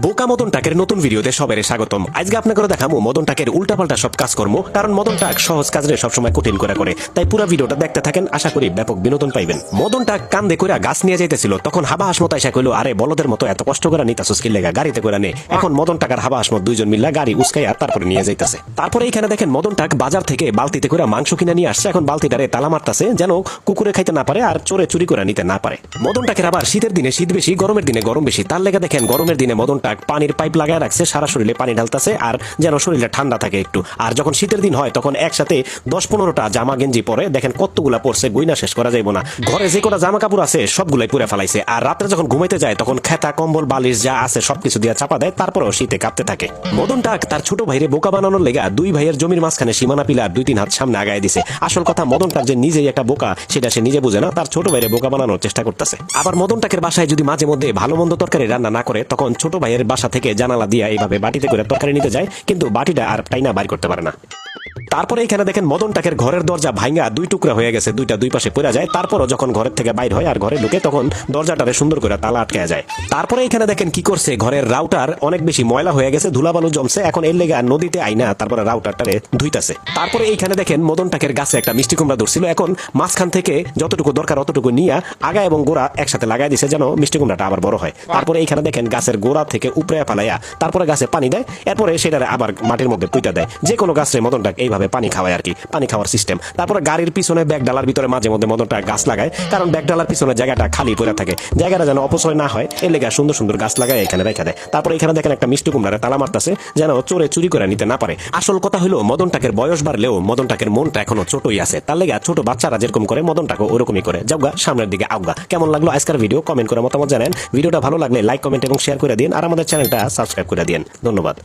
বোকা মদন টাকের নতুন ভিডিওতে সবাই স্বাগতম। আজকে আপনাকে দেখাবো মদন টাকের উল্টাপাল্টা সব কাজকর্ম, কারণ মদন টাক সহজ কাজে সবসময় কঠিন করে তাই পুরো ভিডিওটা দেখতে থাকেন, আশা করি ব্যাপক বিনোদন পাইবেন। মদন টাক কান্দে করে গাছ নিয়ে যাইতেছিল, তখন হাবা হাসমত আইসা কইলো, আরে বলদের মতো এত কষ্ট করে নিতাছস কি লেগা, গাড়িতে করে নে। এখন মদন টাকার হাবা হাসমত দুইজন মিল্লা গাড়ি উস্কাইয়া তারপরে নিয়ে যাইতেছে। তারপরে এইখানে দেখেন মদন টাক বাজার থেকে বালতিতে করে মাংস কিনে নিয়ে আসছে, এখন বালতিটারে তালা মারতাছে যেন কুকুরে খাইতে না পারে আর চোরে চুরি করে নিতে না পারে। মদন টাকের আবার শীতের দিনে শীত বেশি, গরমের দিনে গরম বেশি, তার লেগে দেখেন গরমের দিনে মদন টাক পানির পাইপ লাগায় রাখছে, সারা শরীরে পানি ঢালতেছে আর যেন শরীরে ঠান্ডা থাকে একটু। আর যখন শীতের দিন হয় তখন একসাথে 10-15টা জামা গেঞ্জি পরে, দেখেন কতগুলা পরছে, গুইনা শেষ করা যাইব না। ঘরে যে কটা জামা কাপড় আছে সবগুলাই পুরে ফেলাইছে, আর রাত্রে যখন ঘুমাইতে যায় তখন খেতা কম্বল বালিশ যা আছে সবকিছু দিয়ে চাপা দেয়, তারপরেও শীতে কাঁপতে থাকে। মদন টাক তার ছোট ভাইরে বোকা বানানোর লেগা দুই ভাইয়ের জমির মাঝখানে সীমানা পিলার 2-3 হাত সামনে আগায় দিছে। আসল কথা মদন টাক যে নিজেই একটা বোকা সেটা সে নিজে বুঝে না, তার ছোট ভাইরে বোকা বানানোর চেষ্টা করতেছে। আবার মদন টাকের বাসায় যদি মাঝে মধ্যে ভালো মন্দ তরকারি রান্না না করে, তখন ছোট ভাইয়ের বাসা থেকে জানালা দিয়া এইভাবে বাটিতে করে তরকারি নিতে যায়, কিন্তু বাটিটা আর টাইনা বাইর করতে পারে না। তারপরে এখানে দেখেন মদন টাকের ঘরের দরজা ভাঙ্গা 2 টুকরা হয়ে গেছে, দুইটা দুই পাশে পড়ে যায়। তারপরও যখন ঘরের থেকে বাইর হয় আর ঘরে ঢুকে তখন দরজাটারে সুন্দর করে তালা আটকে যায়। তারপরে এখানে দেখেন কি করছে, ঘরের রাউটার অনেক বেশি ময়লা হয়ে গেছে, ধুলাবালু জমছে, এখন এর লেগে নদীতে আইনা তারপরে রাউটারটারে ধুইতাছে। তারপরে এইখানে দেখেন মদন টাকের গাছে একটা মিষ্টি কুমড়া ধরছিল, এখন মাঝখান থেকে যতটুকু দরকার অতটুকু নিয়ে আগা এবং গোড়া একসাথে লাগাই দিছে যেন মিষ্টি কুমড়াটা আবার বড় হয়। তারপরে এইখানে দেখেন গাছের গোড়া থেকে উপরে ফালাইয়া তারপরে গাছে পানি দেয়, এরপরে সেটারে আবার মাটির মধ্যে পুঁতা দেয়। যে কোনো গাছে মদন টাক এইভাবে পানি খাওয়ায় আর কি, পানি খাওয়ার সিস্টেম। তারপরে গাড়ির পিছনে ব্যাগ ডালার ভিতরে মাঝে মধ্যে মদন টাক গাছ লাগায়, কারণ ব্যাগ ডালার পিছনে জায়গাটা খালি পড়ে থাকে, জায়গাটা যেন অপচয় না হয় এর লেগে সুন্দর সুন্দর গাছ লাগায় এখানে রেখে দেয়। তারপরে এখানে দেখেন একটা মিষ্টি কুমড়ারে তালা মারতেছে যেন চোরে চুরি করে নিতে না পারে। আসল কথা হলো মদন টাকের বয়স বাড়লেও মদন টাকের মনটা এখনো ছোটই আছে, তার লেগে ছোট বাচ্চারা যেরকম করে মদন টাকও ওরকমই করে। যাওগা সামনের দিকে আউগা। কেমন লাগলো আজকের ভিডিও কমেন্ট করে মতামত জানান। ভিডিওটা ভালো লাগলে লাইক কমেন্ট এবং শেয়ার করে দিন, আর আমাদের চ্যানেলটা সাবস্ক্রাইব করে দিন। ধন্যবাদ।